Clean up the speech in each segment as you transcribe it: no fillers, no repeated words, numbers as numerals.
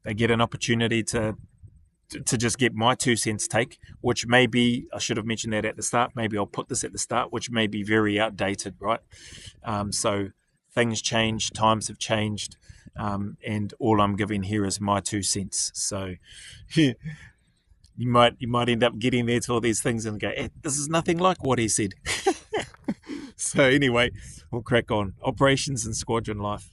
they get an opportunity to just get my 2 cents take, which maybe I should have mentioned that at the start. Maybe I'll put this at the start, which may be very outdated, right? So things change, times have changed, and all I'm giving here is my 2 cents. So you might end up getting there to all these things and go, this is nothing like what he said. So anyway, we'll crack on. Operations and squadron life.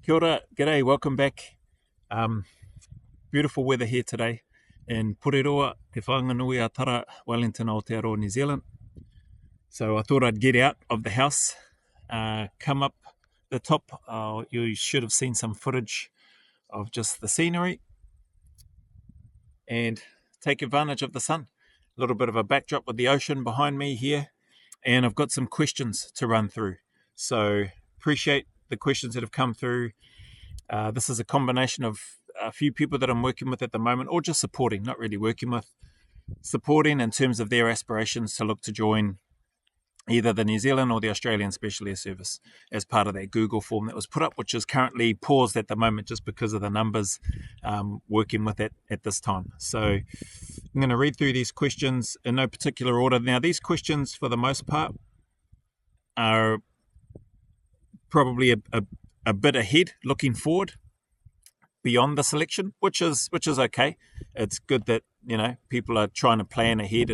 Kia ora, g'day, welcome back. Beautiful weather here today in Poreroa, Te Whanganui a Tara, Wellington, Aotearoa, New Zealand. So I thought I'd get out of the house, come up the top. You should have seen some footage of just the scenery and take advantage of the sun. A little bit of a backdrop with the ocean behind me here, and I've got some questions to run through. So appreciate the questions that have come through. This is a combination of a few people that I'm working with at the moment, or just supporting, not really working with, supporting in terms of their aspirations to look to join either the New Zealand or the Australian Special Air Service as part of that Google form that was put up, which is currently paused at the moment just because of the numbers, working with it at this time. So I'm going to read through these questions in no particular order. Now, these questions, for the most part, are probably a bit ahead looking forward, beyond the selection, which is okay. It's good that people are trying to plan ahead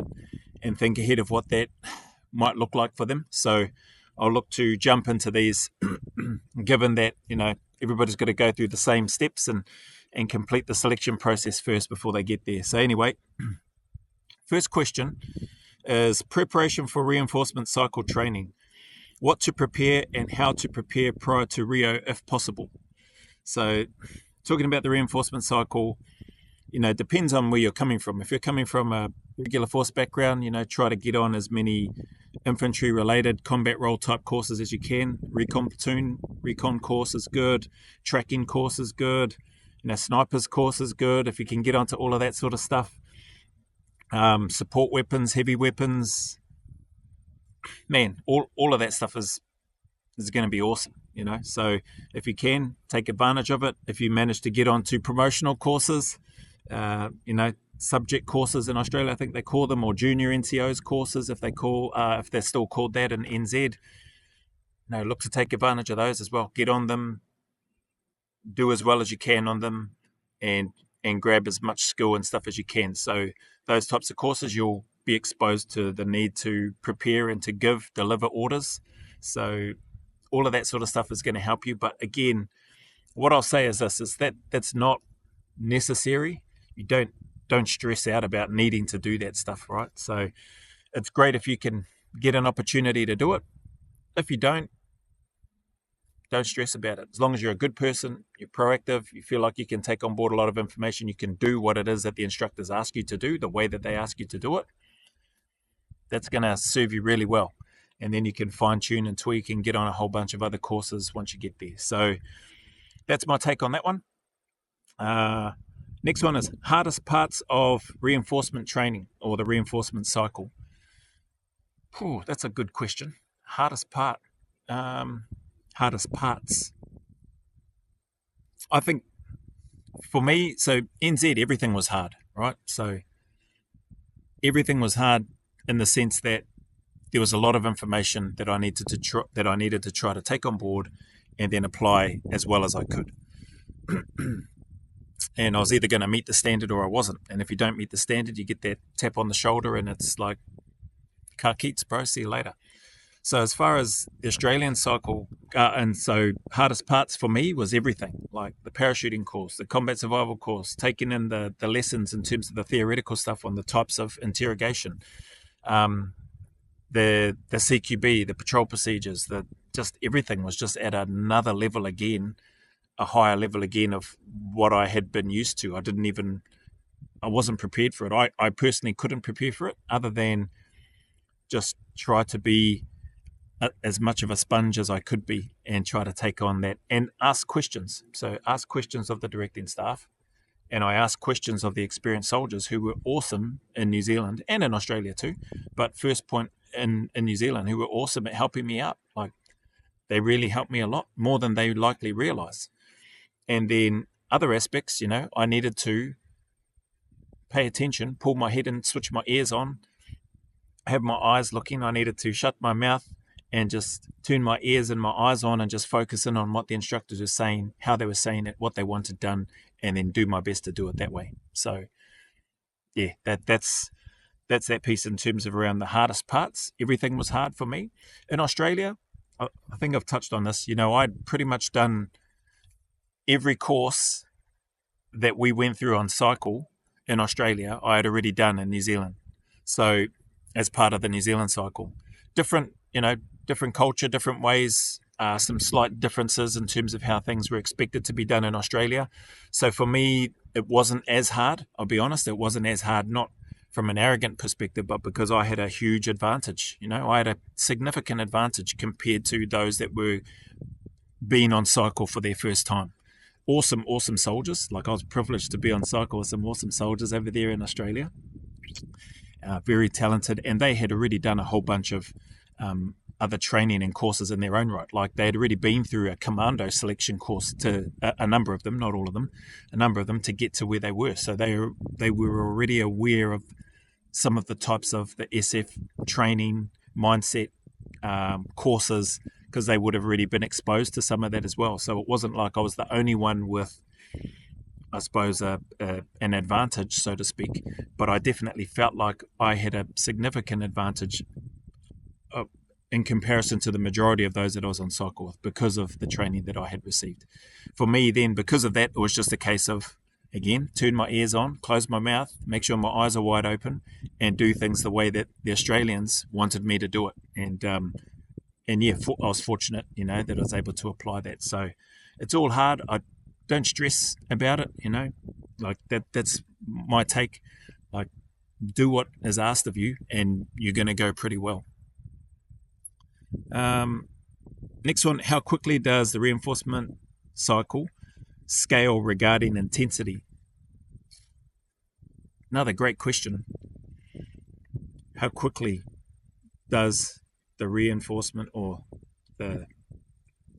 and think ahead of what that might look like for them. So I'll look to jump into these, given that everybody's got to go through the same steps and complete the selection process first before they get there. So anyway, first question is preparation for reinforcement cycle training. What to prepare and how to prepare prior to Rio if possible. So talking about the reinforcement cycle, depends on where you're coming from. If you're coming from a regular force background, try to get on as many infantry-related combat role type courses as you can. Recon platoon, recon course is good. Tracking course is good. Snipers course is good if you can get onto all of that sort of stuff. Support weapons, heavy weapons. Man, all of that stuff is going to be awesome, So if you can, take advantage of it. If you manage to get onto promotional courses, subject courses in Australia, I think they call them, or junior NCOs courses, if they're still called that in NZ. Look to take advantage of those as well. Get on them, do as well as you can on them, and grab as much skill and stuff as you can. So those types of courses, you'll be exposed to the need to prepare and to deliver orders. So all of that sort of stuff is going to help you. But again, what I'll say is this, is that's not necessary. You don't stress out about needing to do that stuff, right? So it's great if you can get an opportunity to do it. If you don't stress about it. As long as you're a good person, you're proactive, you feel like you can take on board a lot of information, you can do what it is that the instructors ask you to do, the way that they ask you to do it, that's going to serve you really well. And then you can fine-tune and tweak and get on a whole bunch of other courses once you get there. So that's my take on that one. Next one is hardest parts of reinforcement training or the reinforcement cycle. That's a good question. Hardest parts. I think for me, so NZ, everything was hard, right? So everything was hard in the sense that there was a lot of information that I needed to try to take on board and then apply as well as I could. And I was either going to meet the standard or I wasn't. And if you don't meet the standard, you get that tap on the shoulder and it's like, car keats, bro, see you later. So as far as the Australian cycle, and so hardest parts for me was everything, like the parachuting course, the combat survival course, taking in the lessons in terms of the theoretical stuff on the types of interrogation, the CQB, the patrol procedures, just everything was just at another level again, a higher level again of what I had been used to. I wasn't prepared for it. I personally couldn't prepare for it other than just try to be as much of a sponge as I could be and try to take on that and ask questions. So ask questions of the directing staff, and I asked questions of the experienced soldiers who were awesome in New Zealand and in Australia too. But first point in New Zealand, who were awesome at helping me out. Like they really helped me a lot, more than they likely realize. And then other aspects, I needed to pay attention, pull my head and switch my ears on, have my eyes looking. I needed to shut my mouth and just turn my ears and my eyes on and just focus in on what the instructors were saying, how they were saying it, what they wanted done, and then do my best to do it that way. So yeah, that's that piece in terms of around the hardest parts. Everything was hard for me. In Australia, I think I've touched on this, I'd pretty much done every course that we went through on cycle in Australia, I had already done in New Zealand. So as part of the New Zealand cycle, different culture, different ways, some slight differences in terms of how things were expected to be done in Australia. So for me, it wasn't as hard. I'll be honest, it wasn't as hard, not from an arrogant perspective, but because I had a huge advantage. I had a significant advantage compared to those that were being on cycle for their first time. Awesome soldiers. Like I was privileged to be on cycle with some awesome soldiers over there in Australia. Very talented, and they had already done a whole bunch of other training and courses in their own right. Like they had already been through a commando selection course to a number of them, not all of them, a number of them to get to where they were. So they were already aware of some of the types of the SF training mindset courses, because they would have already been exposed to some of that as well. So it wasn't like I was the only one with I suppose, an advantage, so to speak. But I definitely felt like I had a significant advantage uh, in comparison to the majority of those that I was on cycle with because of the training that I had received. For me, then, because of that, it was just a case of, again, turn my ears on, close my mouth, make sure my eyes are wide open, and do things the way that the Australians wanted me to do it. And yeah, I was fortunate, that I was able to apply that. So it's all hard. I don't stress about it, like that's my take. Like, do what is asked of you, and you're going to go pretty well. Next one, how quickly does the reinforcement cycle scale regarding intensity? Another great question. How quickly does the reinforcement or the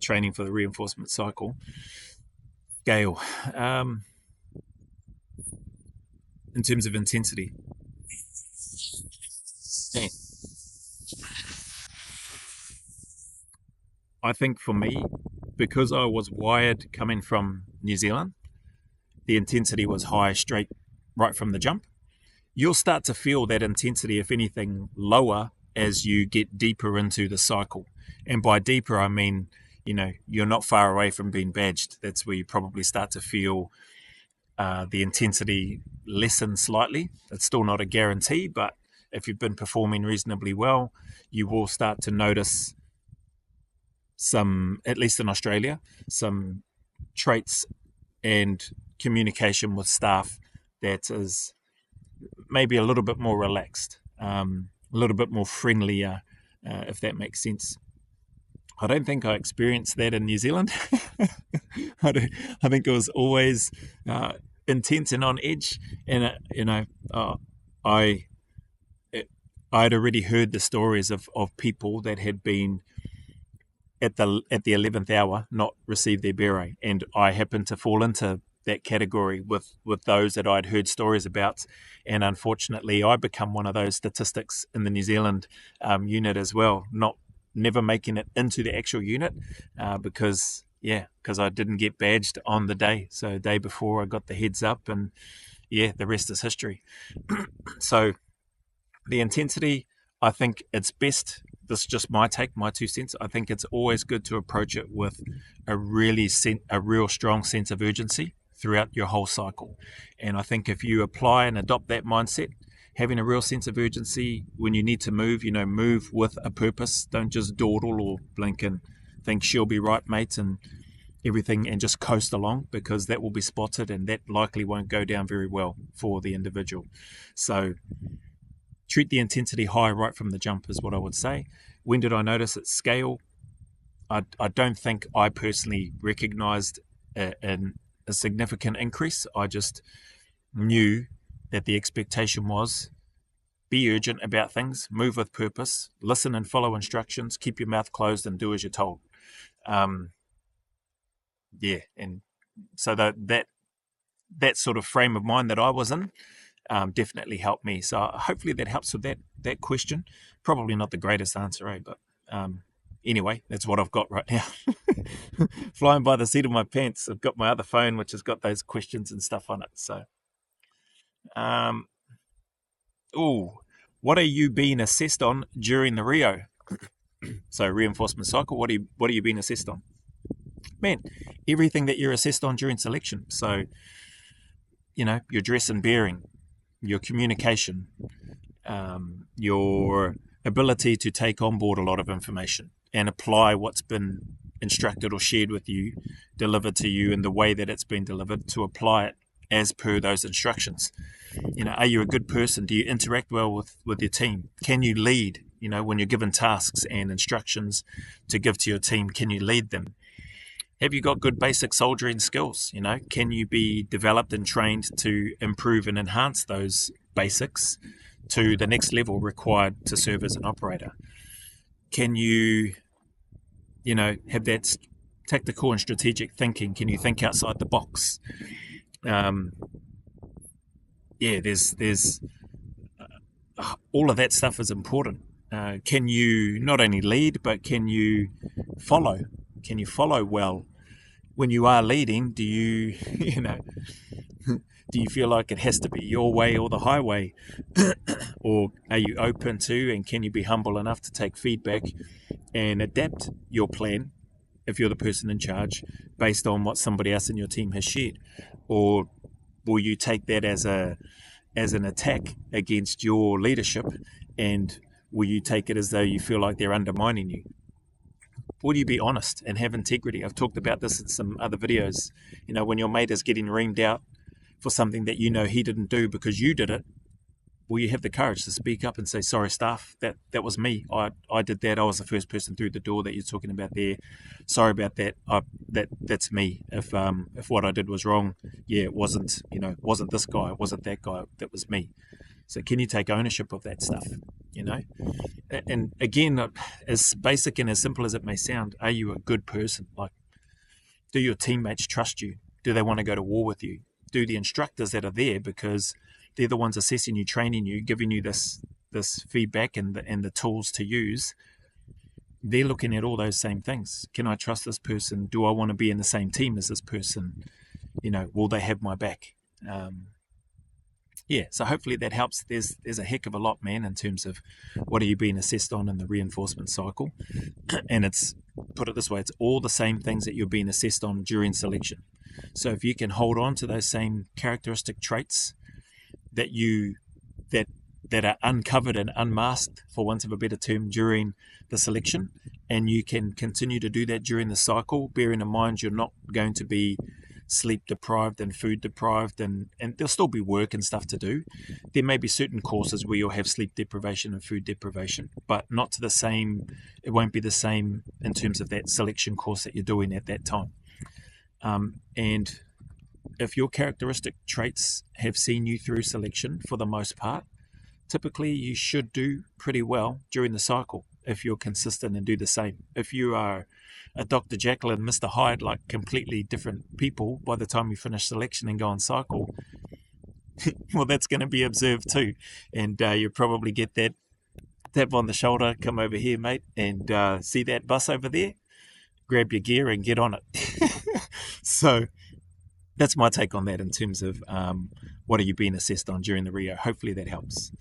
training for the reinforcement cycle scale in terms of intensity? Yeah. I think for me, because I was wired coming from New Zealand, the intensity was high right from the jump. You'll start to feel that intensity, if anything, lower as you get deeper into the cycle. And by deeper, I mean, you're not far away from being badged. That's where you probably start to feel the intensity lessen slightly. It's still not a guarantee, but if you've been performing reasonably well, you will start to notice some, at least in Australia, some traits and communication with staff that is maybe a little bit more relaxed, a little bit more friendlier, if that makes sense. I don't think I experienced that in New Zealand. I think it was always intense and on edge, and I'd already heard the stories of people that had been at the 11th hour not received their beret, and I happened to fall into that category with those that I'd heard stories about, and unfortunately I become one of those statistics in the New Zealand unit as well, never making it into the actual unit because I didn't get badged on the day. So the day before I got the heads up, and the rest is history. So the intensity, I think it's best, this is just my take, my 2 cents, I think it's always good to approach it with a real strong sense of urgency throughout your whole cycle. And I think if you apply and adopt that mindset, having a real sense of urgency when you need to move, move with a purpose. Don't just dawdle or blink and think she'll be right, mate, and everything, and just coast along, because that will be spotted and that likely won't go down very well for the individual. So treat the intensity high right from the jump is what I would say. When did I notice it scale? I don't think I personally recognized a significant increase. I just knew that the expectation was be urgent about things, move with purpose, listen and follow instructions, keep your mouth closed and do as you're told. And so that sort of frame of mind that I was in definitely helped me. So hopefully that helps with that question. Probably not the greatest answer, but anyway, that's what I've got right now. Flying by the seat of my pants. I've got my other phone, which has got those questions and stuff on it. So, what are you being assessed on during the Rio? So reinforcement cycle, what are you being assessed on? Man, everything that you're assessed on during selection. So, your dress and bearing, your communication, your ability to take on board a lot of information and apply what's been instructed or shared with you, delivered to you in the way that it's been delivered, to apply it as per those instructions. Are you a good person? Do you interact well with your team? Can you lead? When you're given tasks and instructions to give to your team, can you lead them? Have you got good basic soldiering skills? Can you be developed and trained to improve and enhance those basics to the next level required to serve as an operator? Can you, have that tactical and strategic thinking? Can you think outside the box? There's all of that stuff is important. Can you not only lead, but can you follow? Can you follow well? When you are leading, do you, Do you feel like it has to be your way or the highway? Or are you open to, and can you be humble enough to take feedback and adapt your plan if you're the person in charge based on what somebody else in your team has shared? Or will you take that as an attack against your leadership, and will you take it as though you feel like they're undermining you? Will you be honest and have integrity? I've talked about this in some other videos. When your mate is getting reamed out for something that he didn't do because you did it, will you have the courage to speak up and say, sorry, staff, that was me. I did that. I was the first person through the door that you're talking about there. Sorry about that. That's me. If what I did was wrong, it wasn't this guy, it wasn't that guy, that was me. So can you take ownership of that stuff? And again, as basic and as simple as it may sound, are you a good person? Like, do your teammates trust you? Do they want to go to war with you? Do the instructors that are there, because they're the ones assessing you, training you, giving you this feedback and the tools to use, they're looking at all those same things. Can I trust this person? Do I want to be in the same team as this person? Will they have my back? So hopefully that helps. There's a heck of a lot, man, in terms of what are you being assessed on in the reinforcement cycle. And it's, put it this way, it's all the same things that you're being assessed on during selection. So if you can hold on to those same characteristic traits that are uncovered and unmasked, for want of a better term, during the selection, and you can continue to do that during the cycle, bearing in mind you're not going to be sleep deprived and food deprived, and there'll still be work and stuff to do. There may be certain courses where you'll have sleep deprivation and food deprivation, but not to the same, it won't be the same in terms of that selection course that you're doing at that time. And if your characteristic traits have seen you through selection for the most part, typically you should do pretty well during the cycle if you're consistent and do the same. If you are a Dr. Jekyll and Mr. Hyde, like completely different people by the time you finish selection and go on cycle, well, that's going to be observed too. And you probably get that tap on the shoulder, come over here, mate, and see that bus over there? Grab your gear and get on it. So that's my take on that in terms of what are you being assessed on during the Rio. Hopefully that helps.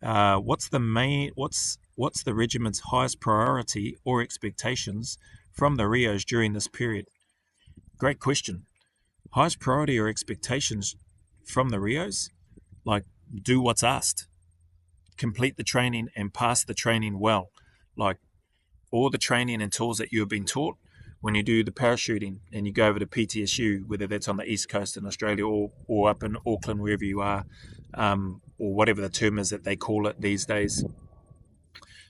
What's the regiment's highest priority or expectations from the Rios during this period? Great question. Highest priority or expectations from the Rios? Like, do what's asked. Complete the training and pass the training well. Like, all the training and tools that you have been taught when you do the parachuting and you go over to PTSU, whether that's on the East Coast in Australia or up in Auckland, wherever you are, or whatever the term is that they call it these days,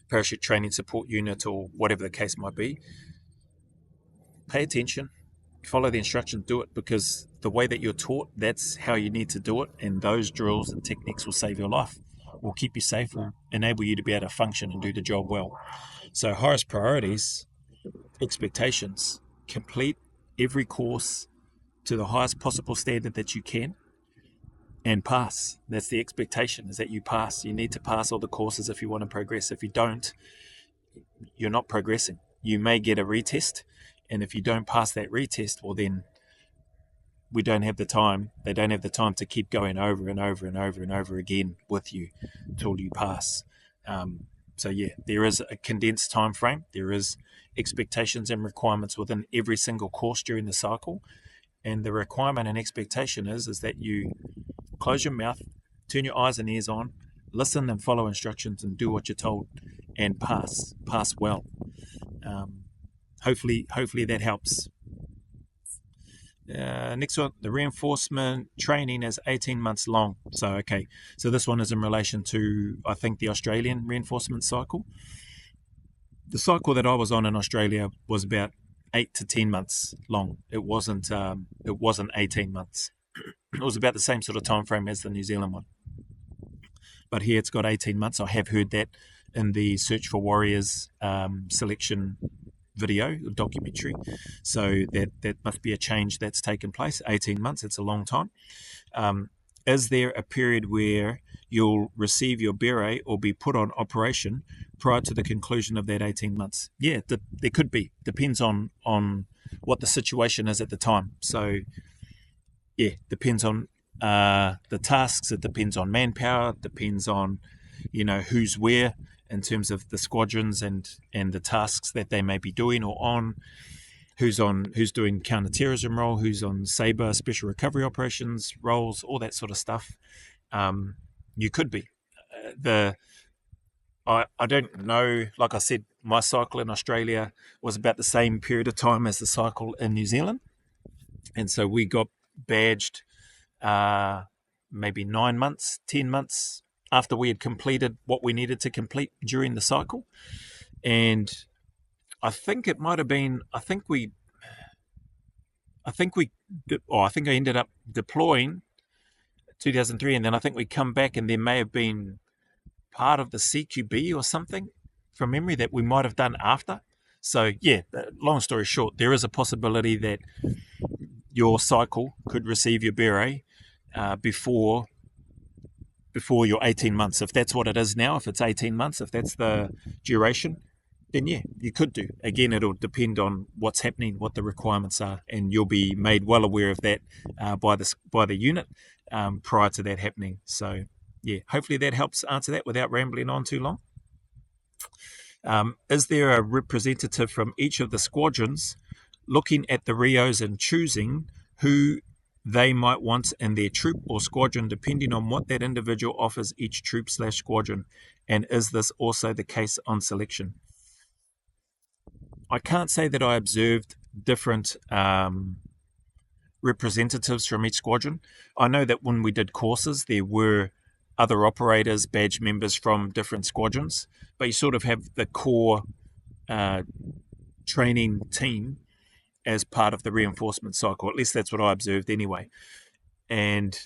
parachute training support unit or whatever the case might be. Pay attention, follow the instructions, do it, because the way that you're taught, that's how you need to do it, and those drills and techniques will save your life, will keep you safe, will enable you to be able to function and do the job well. So highest priorities, expectations, complete every course to the highest possible standard that you can and pass. That's the expectation, is that you pass. You need to pass all the courses if you want to progress. If you don't, you're not progressing. You may get a retest, and if you don't pass that retest, well then they don't have the time to keep going over and over and over and over again with you until you pass. So there is a condensed time frame. There is expectations and requirements within every single course during the cycle. And the requirement and expectation is that you close your mouth, turn your eyes and ears on, listen and follow instructions and do what you're told, and pass well. Hopefully that helps. Next one, the reinforcement training is 18 months long. So this one is in relation to, I think, the Australian reinforcement cycle. The cycle that I was on in Australia was about 8 to 10 months long. It wasn't 18 months. It was about the same sort of time frame as the New Zealand one. But here it's got 18 months. I have heard that in the Search for Warriors selection video documentary, so that must be a change that's taken place. 18 months, it's a long time. Is there a period where you'll receive your beret or be put on operation prior to the conclusion of that 18 months? There could be. Depends on what the situation is at the time. So depends on the tasks. It depends on manpower. It depends on, who's where in terms of the squadrons and the tasks that they may be doing or on. Who's doing counter-terrorism role, who's on Sabre special recovery operations roles, all that sort of stuff. You could be. I don't know. Like I said, my cycle in Australia was about the same period of time as the cycle in New Zealand, and so we got badged maybe 9 months, 10 months after we had completed what we needed to complete during the cycle. And I think it might have been. I think I ended up deploying 2003, and then I think we come back, and there may have been part of the CQB or something from memory that we might have done after. So yeah, long story short, there is a possibility that your cycle could receive your beret before your 18 months. If that's what it is now, if it's 18 months, if that's the duration, then yeah, you could do. Again, it'll depend on what's happening, what the requirements are, and you'll be made well aware of that by the unit prior to that happening. So yeah, hopefully that helps answer that without rambling on too long. Is there a representative from each of the squadrons looking at the Rios and choosing who they might want in their troop or squadron depending on what that individual offers each troop/squadron? And is this also the case on selection? I can't say that I observed different representatives from each squadron. I know that when we did courses, there were other operators, badge members from different squadrons, but you sort of have the core training team as part of the reinforcement cycle. At least that's what I observed anyway. And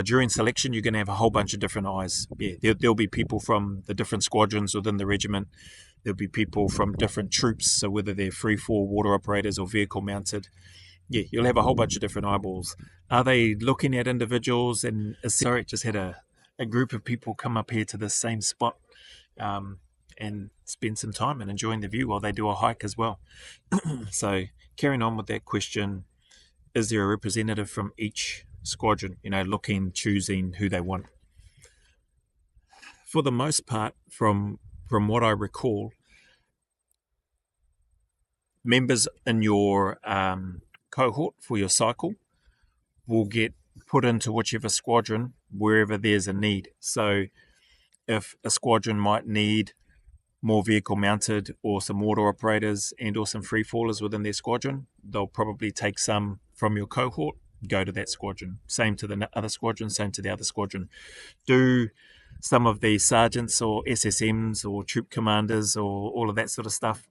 during selection, you're going to have a whole bunch of different eyes. Yeah, there'll be people from the different squadrons within the regiment. There'll be people from different troops, so whether they're free-fall water operators or vehicle-mounted. Yeah, you'll have a whole bunch of different eyeballs. Are they looking at individuals? And sorry, just had a group of people come up here to the same spot and spend some time and enjoying the view while they do a hike as well. So carrying on with that question, is there a representative from each squadron, choosing who they want? For the most part, from what I recall, members in your cohort for your cycle will get put into whichever squadron wherever there's a need. So if a squadron might need more vehicle mounted or some water operators and or some free fallers within their squadron, they'll probably take some from your cohort, go to that squadron. Same to the other squadron, same to the other squadron. Do some of the sergeants or SSMs or troop commanders or all of that sort of stuff,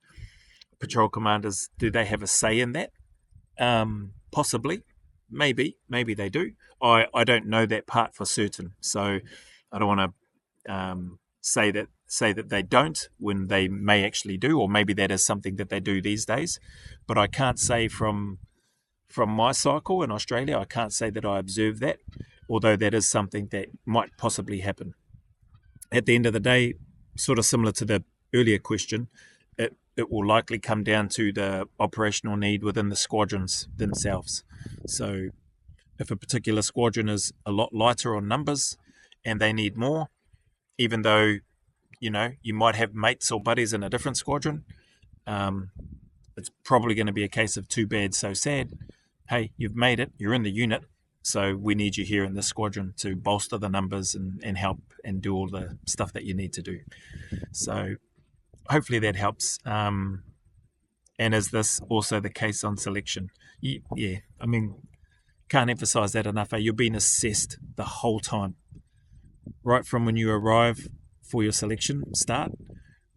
patrol commanders, do they have a say in that? Possibly. Maybe they do. I don't know that part for certain, so I don't want to say that they don't when they may actually do, or maybe that is something that they do these days. But I can't say from my cycle in Australia, I can't say that I observed that, although that is something that might possibly happen. At the end of the day, sort of similar to the earlier question, it will likely come down to the operational need within the squadrons themselves. So if a particular squadron is a lot lighter on numbers and they need more, even though, you might have mates or buddies in a different squadron, it's probably going to be a case of too bad, so sad. Hey, you've made it, you're in the unit, so we need you here in this squadron to bolster the numbers and help and do all the stuff that you need to do. So hopefully that helps. And is this also the case on selection? Yeah, I mean, can't emphasize that enough. You're being assessed the whole time, right from when you arrive for your selection start,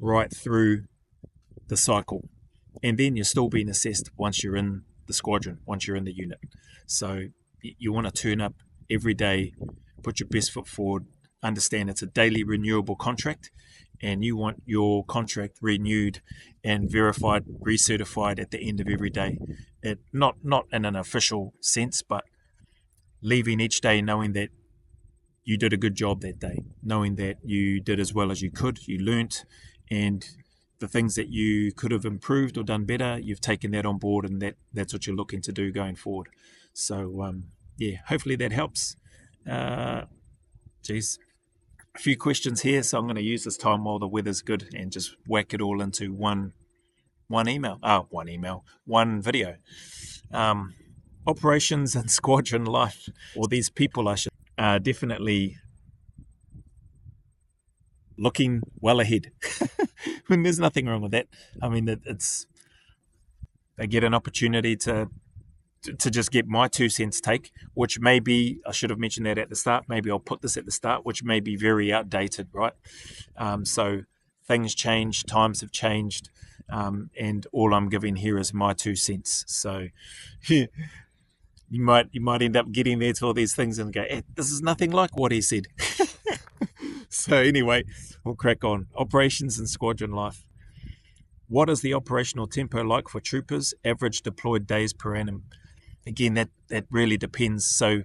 right through the cycle. And then you're still being assessed once you're in the squadron, once you're in the unit. So you want to turn up every day, put your best foot forward, understand it's a daily renewable contract, and you want your contract renewed and verified, recertified at the end of every day. Not in an official sense, but leaving each day knowing that you did a good job that day, knowing that you did as well as you could, you learnt, and the things that you could have improved or done better, you've taken that on board, and that's what you're looking to do going forward. So, yeah, hopefully that helps. Geez, a few questions here, so I'm going to use this time while the weather's good and just whack it all into one video. Operations and squadron life, or these people, I should, are definitely looking well ahead. I mean, there's nothing wrong with that. I mean, they get an opportunity to just get my 2 cents take, which maybe I should have mentioned that at the start. Maybe I'll put this at the start, which may be very outdated, right? So things change, times have changed, and all I'm giving here is my 2 cents. So you might end up getting there to all these things and go, this is nothing like what he said. So anyway, we'll crack on. Operations and squadron life. What is the operational tempo like for troopers? Average deployed days per annum. Again, that really depends. So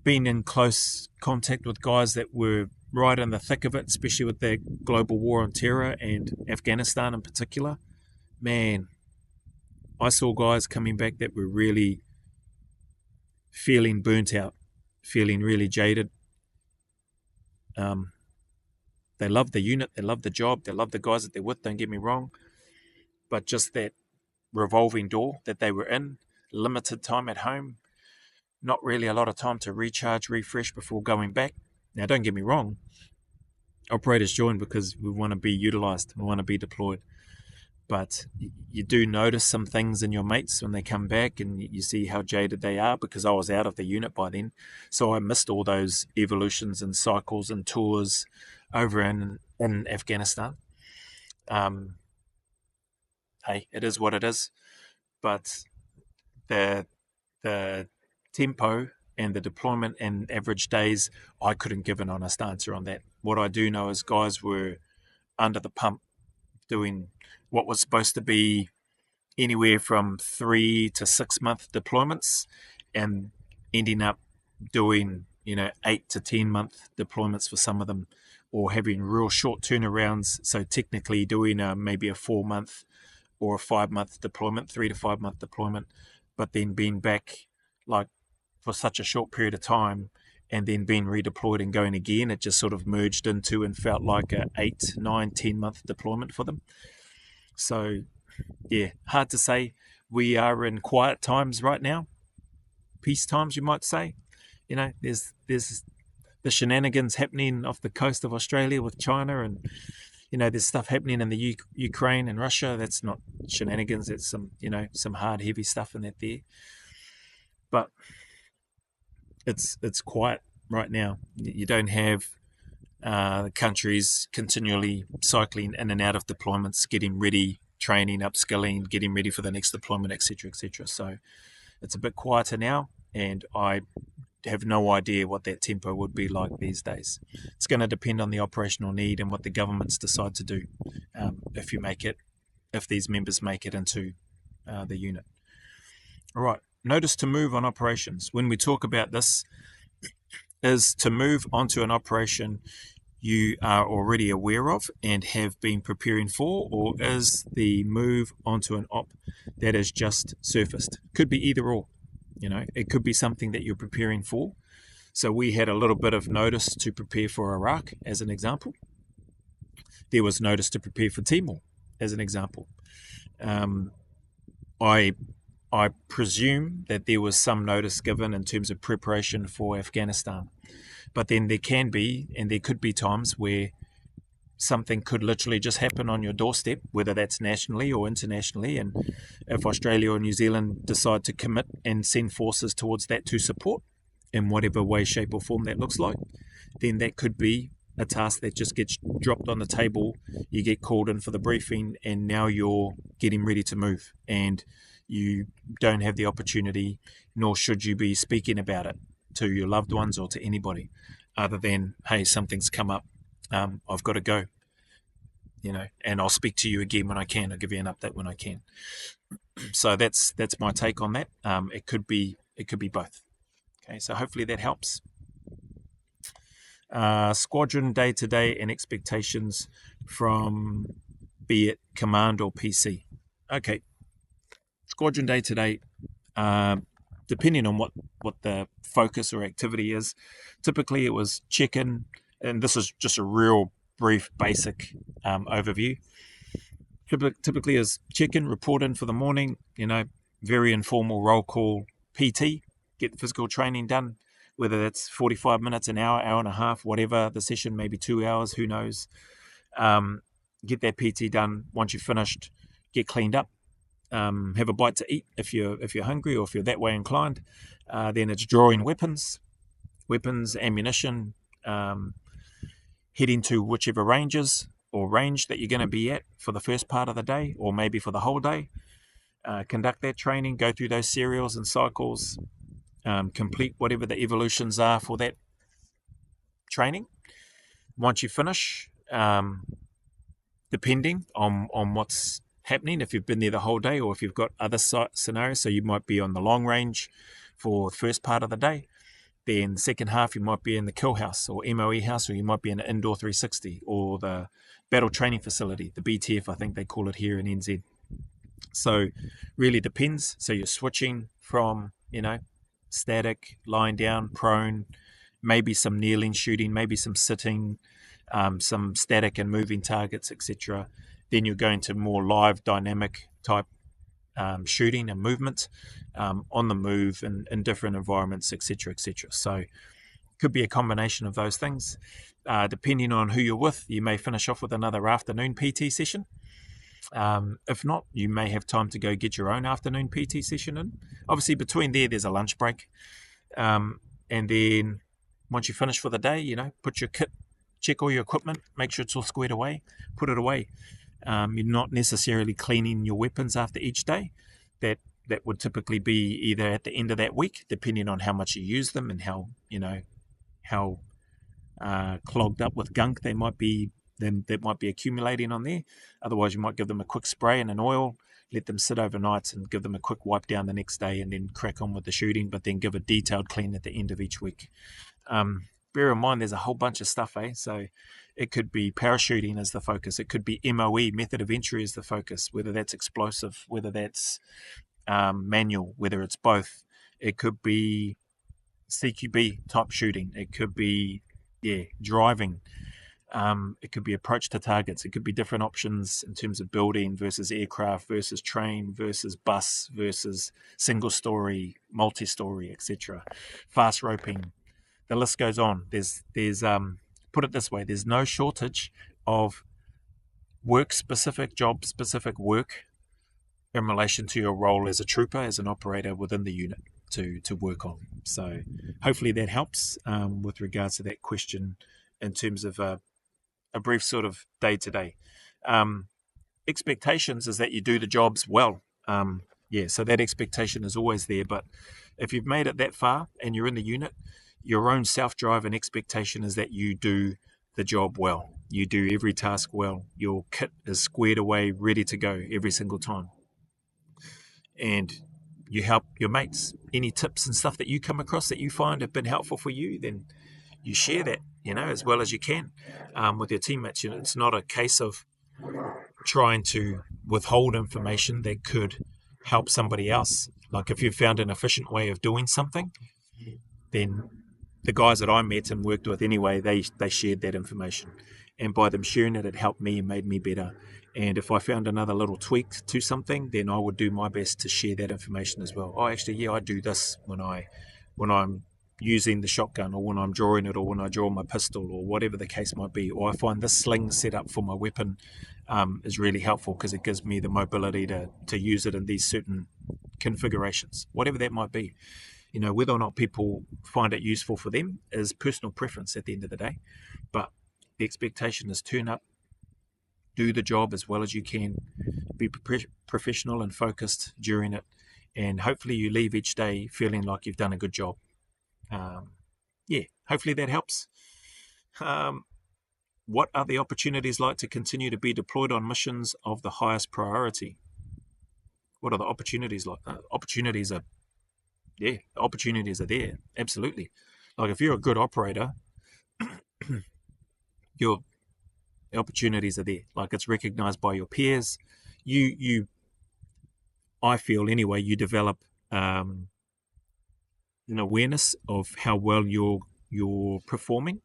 being in close contact with guys that were right in the thick of it, especially with the global war on terror and Afghanistan in particular, man, I saw guys coming back that were really feeling burnt out, feeling really jaded. They love the unit, they love the job, they love the guys that they're with, don't get me wrong, but just that revolving door that they were in, limited time at home, not really a lot of time to recharge, refresh before going back. Now, don't get me wrong, operators join because we want to be utilised, we want to be deployed, but you do notice some things in your mates when they come back, and you see how jaded they are, because I was out of the unit by then, so I missed all those evolutions and cycles and tours over in Afghanistan. Hey, it is what it is, but the tempo and the deployment and average days, I couldn't give an honest answer on that. What I do know is guys were under the pump doing what was supposed to be anywhere from 3 to 6 month deployments and ending up doing 8 to 10 month deployments for some of them, or having real short turnarounds. So technically doing maybe a 4 month or a 5 month deployment, 3 to 5 month deployment, but then being back like for such a short period of time and then being redeployed and going again. It just sort of merged into and felt like a 8, 9, 10 month deployment for them. So yeah, hard to say. We are in quiet times right now, peace times, you might say. There's the shenanigans happening off the coast of Australia with China, and there's stuff happening in the Ukraine and Russia. That's not shenanigans. It's some hard, heavy stuff in that there. But it's quiet right now. You don't have the countries continually cycling in and out of deployments, getting ready, training, upskilling, getting ready for the next deployment, etc., etc. So it's a bit quieter now, and I have no idea what that tempo would be like these days. It's going to depend on the operational need and what the governments decide to do if these members make it into the unit. All right, notice to move on operations. When we talk about this, is to move onto an operation you are already aware of and have been preparing for, or is the move onto an op that has just surfaced? Could be either or. It could be something that you're preparing for. So we had a little bit of notice to prepare for Iraq, as an example. There was notice to prepare for Timor, as an example. I presume that there was some notice given in terms of preparation for Afghanistan. But then there can be, and there could be times where something could literally just happen on your doorstep, whether that's nationally or internationally. And if Australia or New Zealand decide to commit and send forces towards that to support, in whatever way, shape, or form that looks like, then that could be a task that just gets dropped on the table. You get called in for the briefing, and now you're getting ready to move, and you don't have the opportunity, nor should you be speaking about it to your loved ones or to anybody, other than, hey, something's come up, I've got to go, and I'll speak to you again when I can. I'll give you an update when I can. So that's my take on that. It could be both. Okay, so hopefully that helps. Squadron day-to-day and expectations from, be it command or PC. Okay, squadron day-to-day. depending on what the focus or activity is. Typically, it was check-in, and this is just a real brief, basic overview. Typically, is check-in, report in for the morning. Very informal roll call, PT, get the physical training done. Whether that's 45 minutes, an hour, hour and a half, whatever the session, maybe 2 hours, who knows. Get that PT done. Once you've finished, get cleaned up. Have a bite to eat if you're hungry or if you're that way inclined. Then it's drawing weapons, ammunition, heading to whichever range that you're going to be at for the first part of the day, or maybe for the whole day. Conduct that training, go through those serials and cycles, complete whatever the evolutions are for that training. Once you finish, depending on what's happening, if you've been there the whole day or if you've got other scenarios, so you might be on the long range for the first part of the day, then second half you might be in the kill house or MOE house, or you might be in an indoor 360 or the battle training facility, the BTF I think they call it here in NZ. So really depends. So you're switching from static, lying down, prone, maybe some kneeling shooting, maybe some sitting, some static and moving targets, etc. Then you're going to more live, dynamic type shooting and movement, on the move and in different environments, etc., etc. So it could be a combination of those things. Depending on who you're with, you may finish off with another afternoon PT session. If not, you may have time to go get your own afternoon PT session in. Obviously, between there's a lunch break. And then once you finish for the day, put your kit, check all your equipment, make sure it's all squared away, put it away. You're not necessarily cleaning your weapons after each day. That would typically be either at the end of that week, depending on how much you use them and how clogged up with gunk they might be. Then that might be accumulating on there. Otherwise, you might give them a quick spray and an oil, let them sit overnight and give them a quick wipe down the next day, and then crack on with the shooting, but then give a detailed clean at the end of each week. Bear in mind, there's a whole bunch of stuff, So it could be parachuting as the focus. It could be MOE, method of entry, as the focus, whether that's explosive, whether that's manual, whether it's both. It could be CQB type shooting. It could be, driving. It could be approach to targets. It could be different options in terms of building versus aircraft versus train versus bus versus single story, multi-story, etc. Fast roping. The list goes on. There's put it this way, there's no shortage of work-specific, job-specific work in relation to your role as a trooper, as an operator within the unit to work on. So hopefully that helps with regards to that question in terms of a brief sort of day-to-day. Expectations is that you do the jobs well. So that expectation is always there. But if you've made it that far and you're in the unit, your own self-drive and expectation is that you do the job well. You do every task well. Your kit is squared away, ready to go every single time. And you help your mates. Any tips and stuff that you come across that you find have been helpful for you, then you share that, as well as you can with your teammates. It's not a case of trying to withhold information that could help somebody else. Like if you've found an efficient way of doing something, then the guys that I met and worked with anyway, they shared that information. And by them sharing it, it helped me and made me better. And if I found another little tweak to something, then I would do my best to share that information as well. I do this when I'm using the shotgun, or when I'm drawing it, or when I draw my pistol, or whatever the case might be. Or I find this sling set up for my weapon is really helpful because it gives me the mobility to use it in these certain configurations, whatever that might be. Whether or not people find it useful for them is personal preference at the end of the day. But the expectation is turn up, do the job as well as you can, be professional and focused during it, and hopefully you leave each day feeling like you've done a good job. Hopefully that helps. What are the opportunities like to continue to be deployed on missions of the highest priority? What are the opportunities like? Opportunities are there, absolutely. Like if you're a good operator, the opportunities are there. Like it's recognized by your peers. I feel anyway, you develop an awareness of how well you're performing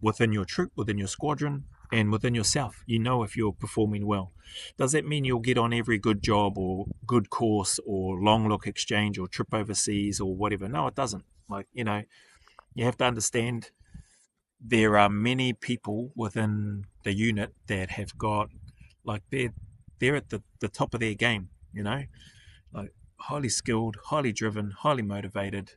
within your troop, within your squadron, and within yourself. You know if you're performing well. Does that mean you'll get on every good job or good course or long look exchange or trip overseas or whatever? No, it doesn't. Like, you have to understand there are many people within the unit that have got, like, they're at the top of their game, like highly skilled, highly driven, highly motivated,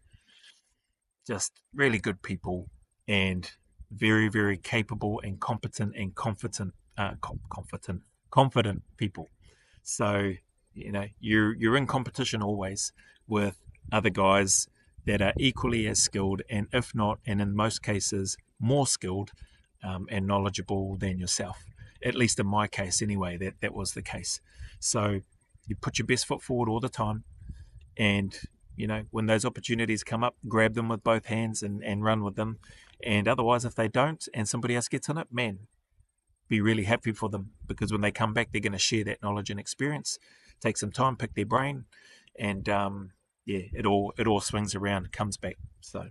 just really good people, and very, very capable and competent and confident people. So, you're in competition always with other guys that are equally as skilled, and if not, and in most cases, more skilled and knowledgeable than yourself. At least in my case, anyway, that was the case. So you put your best foot forward all the time, and when those opportunities come up, grab them with both hands and run with them. And otherwise, if they don't and somebody else gets on it, man, be really happy for them, because when they come back, they're going to share that knowledge and experience, take some time, pick their brain, and yeah, it all swings around, comes back. So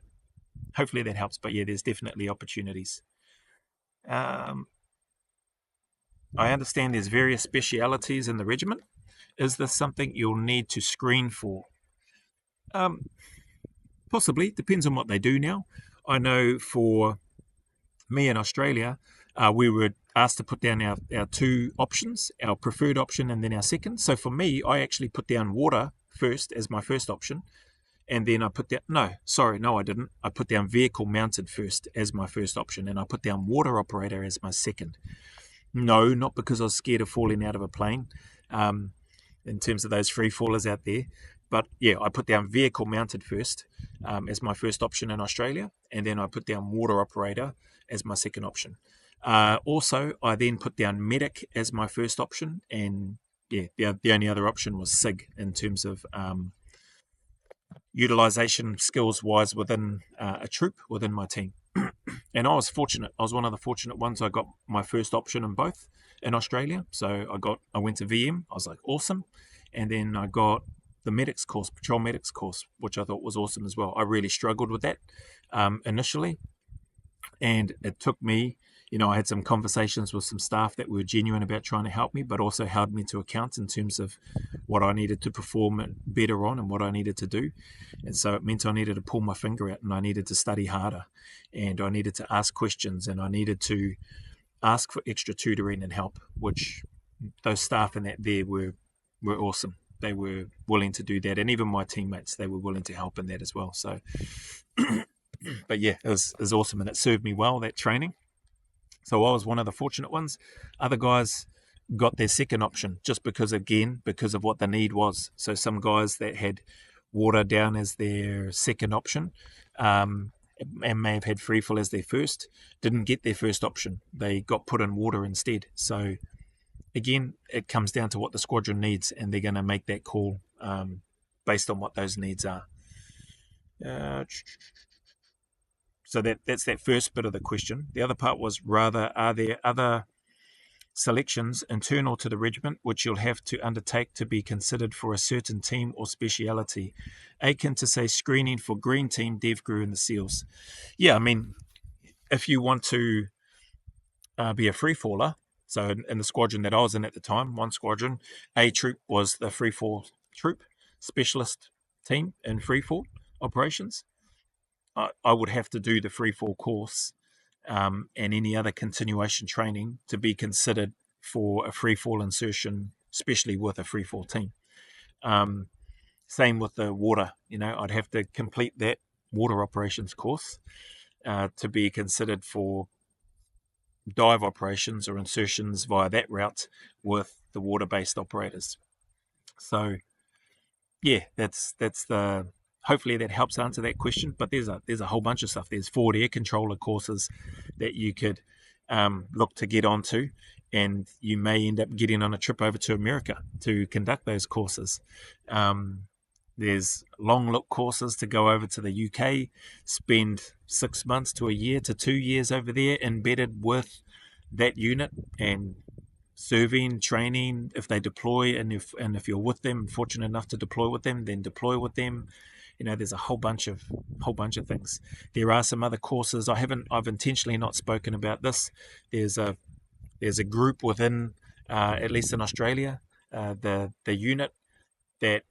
hopefully that helps. But yeah, there's definitely opportunities. um, I understand there's various specialities in the regiment. Is this something you'll need to screen for? um, Possibly, depends on what they do now. I know for me in Australia, we were asked to put down our two options, our preferred option and then our second. So for me, I actually put down water first as my first option. And then I put down, no, I didn't. I put down vehicle mounted first as my first option. And I put down water operator as my second. No, not because I was scared of falling out of a plane, in terms of those free fallers out there. But yeah, I put down vehicle mounted first as my first option in Australia, and then I put down water operator as my second option. Also, I then put down medic as my first option, and yeah, the only other option was SIG in terms of utilization skills wise within a troop within my team. And I was fortunate. I was one of the fortunate ones. I got my first option in both in Australia. So I went to VM. I was like, awesome. And then I got the medics course, patrol medics course, which I thought was awesome as well. I really struggled with that initially, and it took me, I had some conversations with some staff that were genuine about trying to help me, but also held me to account in terms of what I needed to perform better on and what I needed to do. And so it meant I needed to pull my finger out, and I needed to study harder, and I needed to ask questions, and I needed to ask for extra tutoring and help, which those staff in that there were awesome. They were willing to do that, and even my teammates, they were willing to help in that as well. So but yeah, it was awesome, and it served me well, that training. So I was one of the fortunate ones. Other guys got their second option just because of what the need was. So some guys that had water down as their second option, and may have had free fall as their first, didn't get their first option. They got put in water instead. So again, it comes down to what the squadron needs, and they're going to make that call based on what those needs are. So that's that first bit of the question. The other part was, rather, are there other selections internal to the regiment which you'll have to undertake to be considered for a certain team or speciality, akin to, say, screening for green team, dev crew, and the SEALs? Yeah, I mean, if you want to be a free faller, so in the squadron that I was in at the time, one squadron, A troop was the free fall troop specialist team in free fall operations. I would have to do the free fall course and any other continuation training to be considered for a free fall insertion, especially with a free fall team. Same with the water. I'd have to complete that water operations course to be considered for dive operations or insertions via that route with the water-based operators. So yeah, that's the, hopefully that helps answer that question. But there's a whole bunch of stuff. There's forward air controller courses that you could look to get onto, and you may end up getting on a trip over to America to conduct those courses. There's long look courses to go over to the UK, spend 6 months to a year to 2 years over there embedded with that unit and serving, training if they deploy, and if you're with them, fortunate enough to deploy with them, then deploy with them There's a whole bunch of things. There are some other courses. I've intentionally not spoken about this. There's a group within, at least in Australia, the unit that,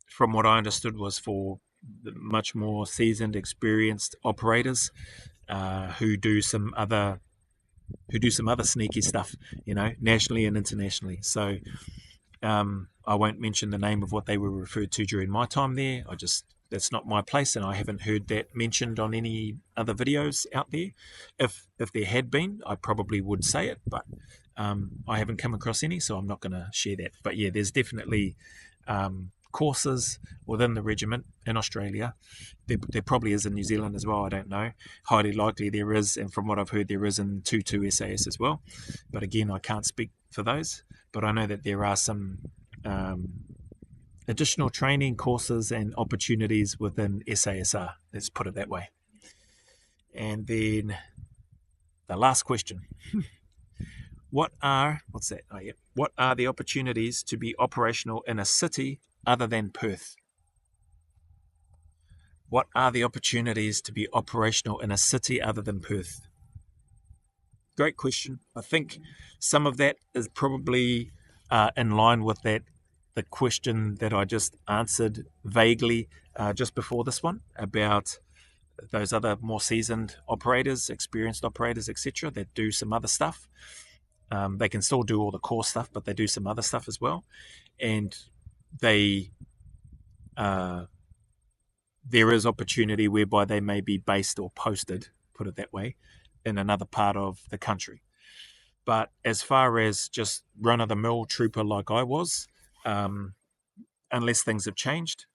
from what I understood, was for the much more seasoned, experienced operators who do some other sneaky stuff, nationally and internationally. So I won't mention the name of what they were referred to during my time there. That's not my place, and I haven't heard that mentioned on any other videos out there. If there had been, I probably would say it, but I haven't come across any, so I'm not going to share that. But yeah, there's definitely courses within the regiment in Australia. There probably is in New Zealand as well, I don't know. Highly likely there is, and from what I've heard, there is in 2 SAS as well. But again, I can't speak for those. But I know that there are some additional training courses and opportunities within SASR. Let's put it that way. And then the last question. What are the opportunities to be operational in a city other than Perth? What are the opportunities to be operational in a city other than Perth? Great question. I think some of that is probably in line with the question that I just answered vaguely just before this one about those other more seasoned operators, experienced operators, etc., that do some other stuff. They can still do all the core stuff, but they do some other stuff as well. And there is opportunity whereby they may be based or posted, put it that way, in another part of the country. But as far as just run-of-the-mill trooper like I was, unless things have changed,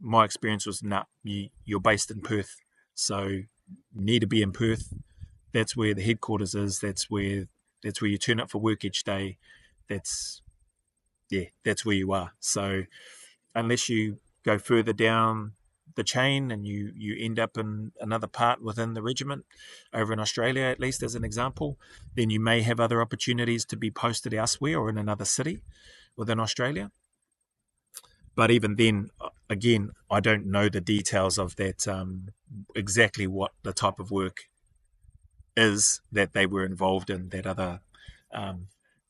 my experience was, you're based in Perth, so you need to be in Perth. That's where the headquarters is. That's where you turn up for work each day. That's where you are. So unless you go further down the chain and you end up in another part within the regiment, over in Australia at least as an example, then you may have other opportunities to be posted elsewhere or in another city within Australia. But even then, again, I don't know the details of that, exactly what the type of work is that they were involved in, that other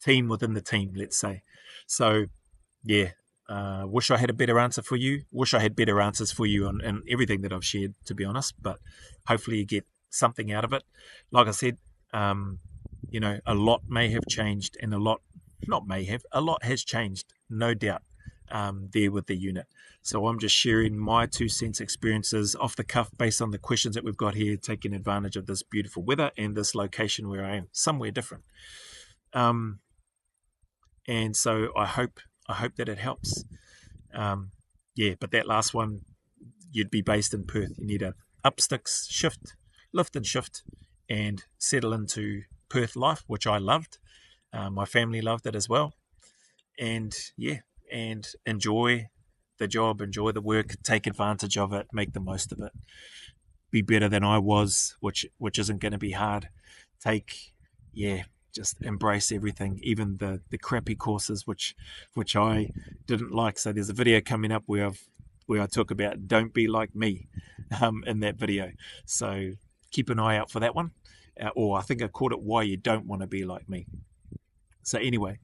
team within the team, let's say. So yeah, wish I had a better answer for you. Wish I had better answers for you on everything that I've shared, to be honest, but hopefully you get something out of it. Like I said, a lot may have changed, and a lot has changed, no doubt, there with the unit. So I'm just sharing my 2 cents experiences off the cuff based on the questions that we've got here, taking advantage of this beautiful weather and this location where I am, somewhere different. And so I hope that it helps. But that last one, you'd be based in Perth. You need a upsticks shift, lift and shift, and settle into Perth life, which I loved. My family loved it as well. And enjoy the job, enjoy the work, take advantage of it, make the most of it. Be better than I was, which isn't going to be hard. Just embrace everything, even the crappy courses which I didn't like. So there's a video coming up where I talk about don't be like me in that video. So keep an eye out for that one. Or I think I called it why you don't want to be like me. So anyway,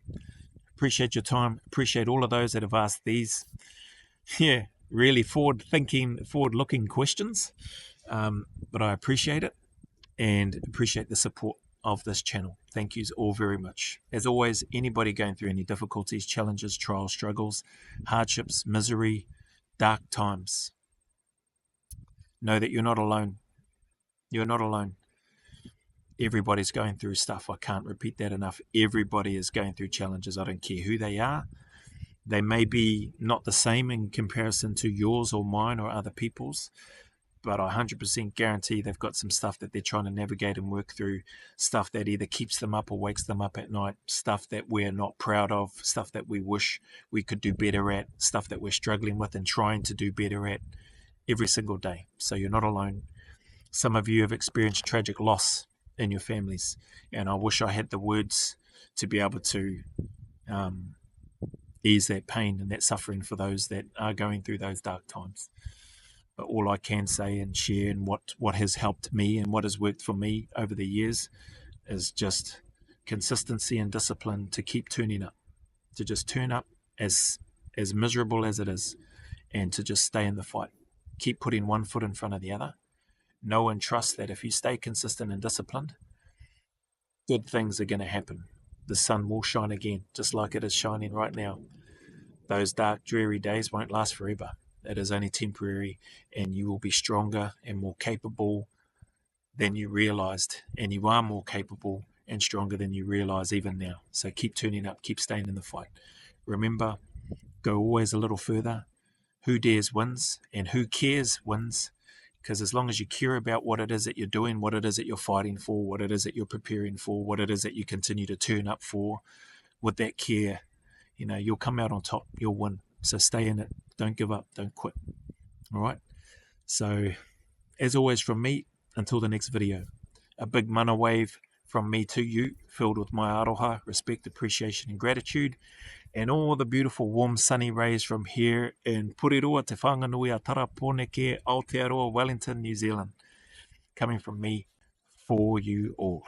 appreciate your time. Appreciate all of those that have asked these, really forward-looking questions. But I appreciate it and appreciate the support of this channel. Thank you all very much. As always, anybody going through any difficulties, challenges, trials, struggles, hardships, misery, dark times, know that you're not alone. You're not alone. Everybody's going through stuff. I can't repeat that enough. Everybody is going through challenges. I don't care who they are. They may be not the same in comparison to yours or mine or other people's, but I 100% guarantee they've got some stuff that they're trying to navigate and work through, stuff that either keeps them up or wakes them up at night, stuff that we're not proud of, stuff that we wish we could do better at, stuff that we're struggling with and trying to do better at every single day. So you're not alone. Some of you have experienced tragic loss in your families, and I wish I had the words to be able to ease that pain and that suffering for those that are going through those dark times. But all I can say and share, and what has helped me and what has worked for me over the years, is just consistency and discipline to keep turning up, to just turn up as miserable as it is, and to just stay in the fight. Keep putting one foot in front of the other. Know and trust that if you stay consistent and disciplined, good things are going to happen. The sun will shine again, just like it is shining right now. Those dark, dreary days won't last forever. It is only temporary, and you will be stronger and more capable than you realized. And you are more capable and stronger than you realize even now. So keep turning up, keep staying in the fight. Remember, go always a little further. Who dares wins, and who cares wins. Because as long as you care about what it is that you're doing, what it is that you're fighting for, what it is that you're preparing for, what it is that you continue to turn up for, with that care, you'll come out on top, you'll win. So stay in it, don't give up, don't quit. All right? So, as always from me, until the next video, a big mana wave from me to you, filled with my aroha, respect, appreciation, and gratitude, and all the beautiful warm sunny rays from here in Puriroa, Te Whanganui a Taraponeke, Aotearoa, Wellington, New Zealand, coming from me for you all.